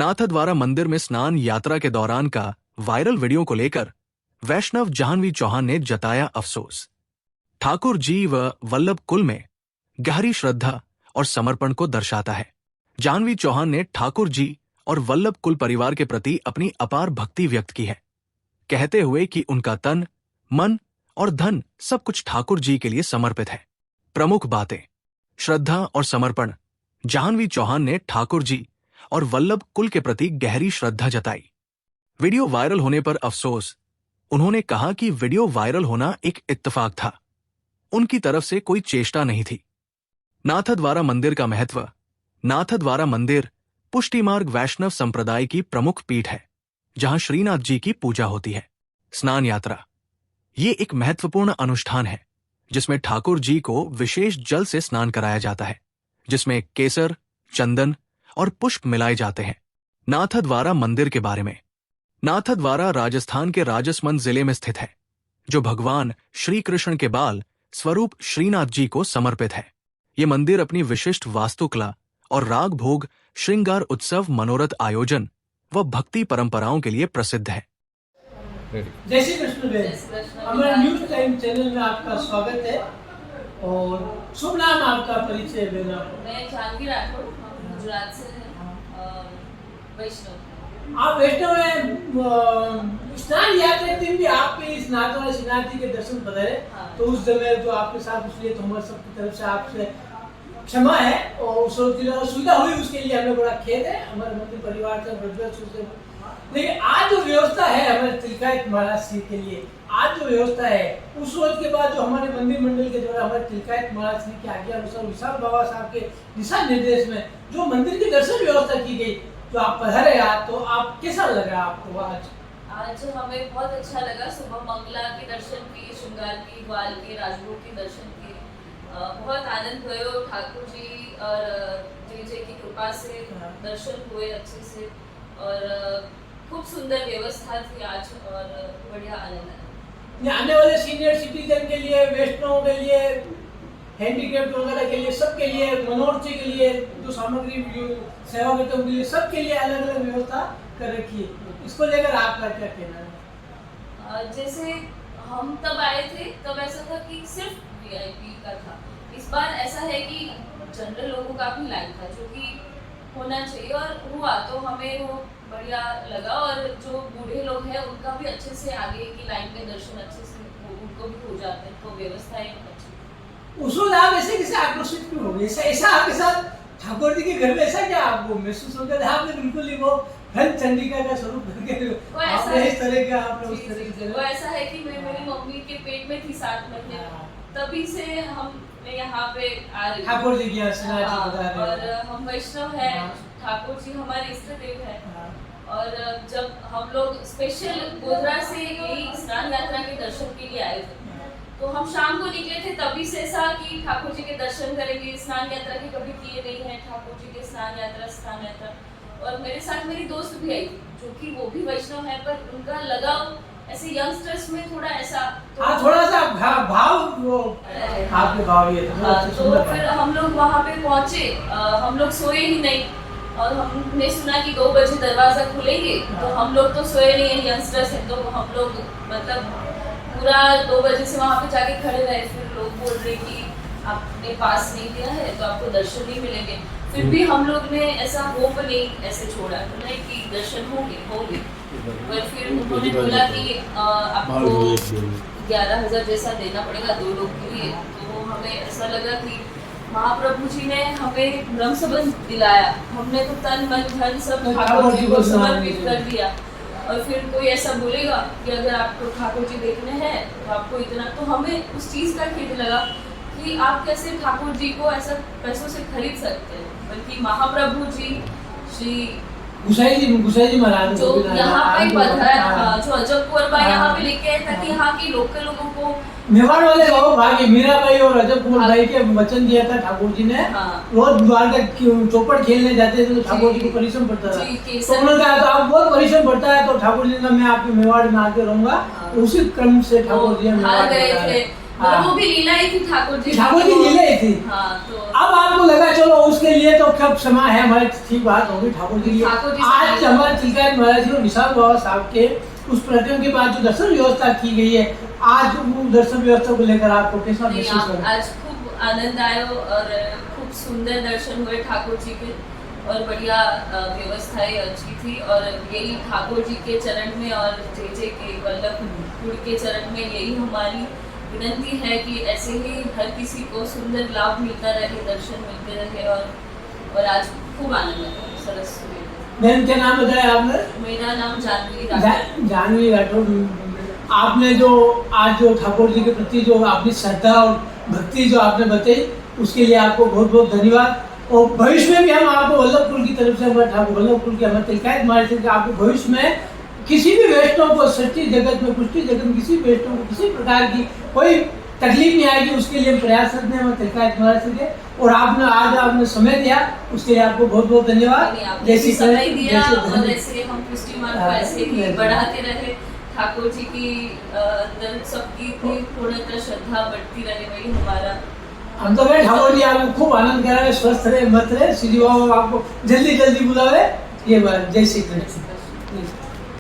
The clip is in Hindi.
नाथद्वारा मंदिर में स्नान यात्रा के दौरान का वायरल वीडियो को लेकर वैष्णव जाह्नवी चौहान ने जताया अफसोस। ठाकुर जी व वल्लभ कुल में गहरी श्रद्धा और समर्पण को दर्शाता है। जाह्नवी चौहान ने ठाकुर जी और वल्लभ कुल परिवार के प्रति अपनी अपार भक्ति व्यक्त की है, कहते हुए कि उनका तन, मन और धन सब कुछ ठाकुर जी के लिए समर्पित है। प्रमुख बातें: श्रद्धा और समर्पण। जाह्नवी चौहान ने ठाकुर जी और वल्लभ कुल के प्रति गहरी श्रद्धा जताई। वीडियो वायरल होने पर अफसोस। उन्होंने कहा कि वीडियो वायरल होना एक इत्तेफाक था, उनकी तरफ से कोई चेष्टा नहीं थी। नाथद्वारा मंदिर का महत्व। नाथद्वारा मंदिर पुष्टि मार्ग वैष्णव संप्रदाय की प्रमुख पीठ है, जहां श्रीनाथ जी की पूजा होती है। स्नान यात्रा ये एक महत्वपूर्ण अनुष्ठान है जिसमें ठाकुर जी को विशेष जल से स्नान कराया जाता है, जिसमें केसर, चंदन और पुष्प मिलाए जाते हैं। नाथद्वारा मंदिर के बारे में। नाथद्वारा राजस्थान के राजसमंद जिले में स्थित है, जो भगवान श्री कृष्ण के बाल स्वरूप श्रीनाथ जी को समर्पित है। ये मंदिर अपनी विशिष्ट वास्तुकला और राग भोग, श्रृंगार उत्सव, मनोरथ आयोजन व भक्ति परंपराओं के लिए प्रसिद्ध है। जय श्री कृष्ण बहन, हमारे न्यूज टाइम चैनल में आपका स्वागत है और शुभ नाम आपका परिचय देना। मैं जाह्नवी राठौड़, गुजरात से हैं, वैष्णव। आप वैष्णव हैं। स्नान यात्रा के दिन भी आप इस नाथद्वारा श्रीनाथ जी के दर्शन पधारे, तो उस समय तो आपके साथ, इसलिए तो हमारे सबकी तरफ से आपसे क्षमा है और उस सुविधा हुई उसके लिए हमें बड़ा खेद है, हमारे मंदिर परिवार से। लेकिन आज जो व्यवस्था है हमारे तिलकायत महाराज जी के लिए, आज जो व्यवस्था है उस रोज के बाद जो हमारे मंदिर मंडल के द्वारा हमारे तिलकायत महाराज जी की आज्ञा अनुसार विशाल बाबा साहब के दिशा निर्देश में जो मंदिर की दर्शन व्यवस्था की गई, तो आप पधारे आज, तो आप कैसा लगा आपको आज हमें बहुत अच्छा लगा। सुबह मंगला के दर्शन किए, श्रृंगार की, ग्वाल के, राजभोग के दर्शन किए, बहुत आनंद हुए और ठाकुर जी और जय की कृपा से दर्शन हुए अच्छे से और खूब सुंदर व्यवस्था थी आज और बढ़िया आनंद आया। आने वाले सीनियर सिटीजन के लिए, वैष्णव के लिए, हैंडीकैप्ड वगैरह के लिए, सबके लिए, मनोरथ के लिए, जो सामग्री सेवा करते हैं उनके लिए, सबके लिए अलग अलग व्यवस्था कर रखी है। इसको लेकर आपका क्या कहना है? जैसे हम तब आए थे तब ऐसा था कि सिर्फ वीआईपी का था। इस बार ऐसा है कि जनरल लोगों का भी लाइन था, जो कि होना चाहिए और हुआ, तो हमें वो बढ़िया लगा। और जो बूढ़े लोग हैं उनका भी अच्छे से आगे की लाइन में दर्शन अच्छे से उनको भी हो जाते हैं, तो व्यवस्था अच्छी। उस रोज आप ऐसे कैसे आकर्षित क्यों हो गए? ऐसा आपके साथ ठाकुर जी के घर में ऐसा क्या आपको महसूस हो गया? आपने बिल्कुल ही वो धन चंडिका का स्वरूप करके आपने इस तरह का, आपने उस तरह से। वो ऐसा है कि मैं मेरी मम्मी के पेट में थी 7 महीने, तभी से हम यहाँ पे आ रही ठाकुर जी की और हम वैष्णव हैं। ठाकुर जी हमारे इष्ट देव है और जब हम लोग स्पेशल गोधरा से यही स्नान यात्रा के दर्शन के लिए आए थे, तो हम शाम को निकले थे, तभी से ऐसा कि ठाकुर जी के दर्शन करेंगे। स्नान यात्रा के कभी किए नहीं है, ठाकुर जी के स्नान यात्रा। और मेरे साथ मेरी दोस्त भी आई जो कि वो भी वैष्णव है, पर उनका लगाव ऐसे यंगस्टर्स में थोड़ा ऐसा थोड़ा सा भाव वो आपके भाव ये तो फिर हम लोग वहाँ पे पहुँचे, हम लोग सोए ही नहीं और हमने सुना कि 2 बजे दरवाजा खुलेंगे, तो हम लोग तो सोए नहीं है, यंगस्टर्स है, तो हम लोग मतलब पूरा 2 बजे से वहाँ पे जाके खड़े रहे। फिर लोग बोल रहे कि आपने पास नहीं दिया है तो आपको दर्शन नहीं मिलेंगे। फिर भी हम लोग ने ऐसा होप नहीं ऐसे छोड़ा, नहीं कि दर्शन होंगे। पर फिर उन्होंने बोला कि आपको 11,000 जैसा देना पड़ेगा 2 लोग के लिए। तो हमें ऐसा लगा कि महाप्रभु जी ने हमें ब्रह्म संबंध दिलाया, हमने तो तन मन धन सब ठाकुर जी को समर्पित कर दिया। और फिर कोई ऐसा बोलेगा कि अगर आपको ठाकुर जी देखने हैं तो आपको इतना, तो हमें उस चीज़ का खेद लगा कि आप कैसे ठाकुर जी को ऐसा पैसों से खरीद सकते हैं। बल्कि महाप्रभु जी श्री गुसाई जी महाराज जो यहाँ पे पधारा, जो अजब कुंवर यहाँ पे लेके आए ताकि यहाँ के लोकल लोगों को, मेवाड़ वाले लोग भागी मीराबाई और अजब कुंवर भाई के वचन दिया था ठाकुर जी ने, रोज द्वार का चौपट खेलने जाते थे तो ठाकुर जी को परिश्रम पड़ता था, तो उन्होंने कहा तो आप बहुत परिश्रम पड़ता है, तो ठाकुर जी ने मैं आपके मेवाड़ में आके रहूंगा। उसी क्रम से ठाकुर जी गए थे, वो भी लीला ही थी, ठाकुर जी लीला ही थी। तो अब आपको लगा चलो उसके लिए तो कब क्षमा है हमारी ठीक बात होगी ठाकुर जी की। ठाकुर जी से आज नहीं। हमारे तिलकायत महाराज जी और निशान बाबा साहब के उस पर्यटन के बाद जो दर्शन व्यवस्था की गई है, आज वो दर्शन व्यवस्था को लेकर आपको कैसा नहीं, महसूस हो रहा है? आज खूब आनंद आयो और खूब सुंदर दर्शन हुए ठाकुर जी के और बढ़िया व्यवस्थाएं अच्छी थी। और यही ठाकुर जी के चरण में और जे के वल्लभपुर के चरण में यही हमारी विनती है कि ऐसे ही हर किसी को सुंदर लाभ मिलता रहे, दर्शन मिलते रहे। और आज खूब आनंद आया, सरस हुए। मैम क्या नाम बताया आपने? मेरा नाम जानवी राठौर। जानवी राठौर। आपने जो आज जो ठाकुर जी के प्रति जो आपकी श्रद्धा और भक्ति जो आपने बताई, उसके लिए आपको बहुत बहुत धन्यवाद। और भविष्य में भी हम आपको वल्लभपुर की तरफ से, हमारे ठाकुर वल्लभपुर के हमारे तिलकायत महाराज जी आपको भविष्य में किसी भी वैष्णव को सृष्टि जगत में, पुष्टि जगत में किसी वैष्णव को किसी प्रकार की कोई तकलीफ नहीं आएगी, उसके लिए हम प्रयास करते हैं हमारे तिलकायत महाराज जी के। और आपने समय दिया, उसके लिए आपको बहुत बहुत धन्यवाद। जैसे समय दिया और ऐसे हम पुष्टि मार्ग को ऐसे ही बढ़ाते रहे, ठाकुर जी की अंदर सबकी इतनी पूर्णतः श्रद्धा बढ़ती रहे, वही हमारा। हम तो कहें ठाकुर जी आपको खूब आनंद करावे, स्वस्थ रहे, मत रहे, श्री बाबा आपको जल्दी जल्दी बुलावे। ये बात जय श्री कृष्ण।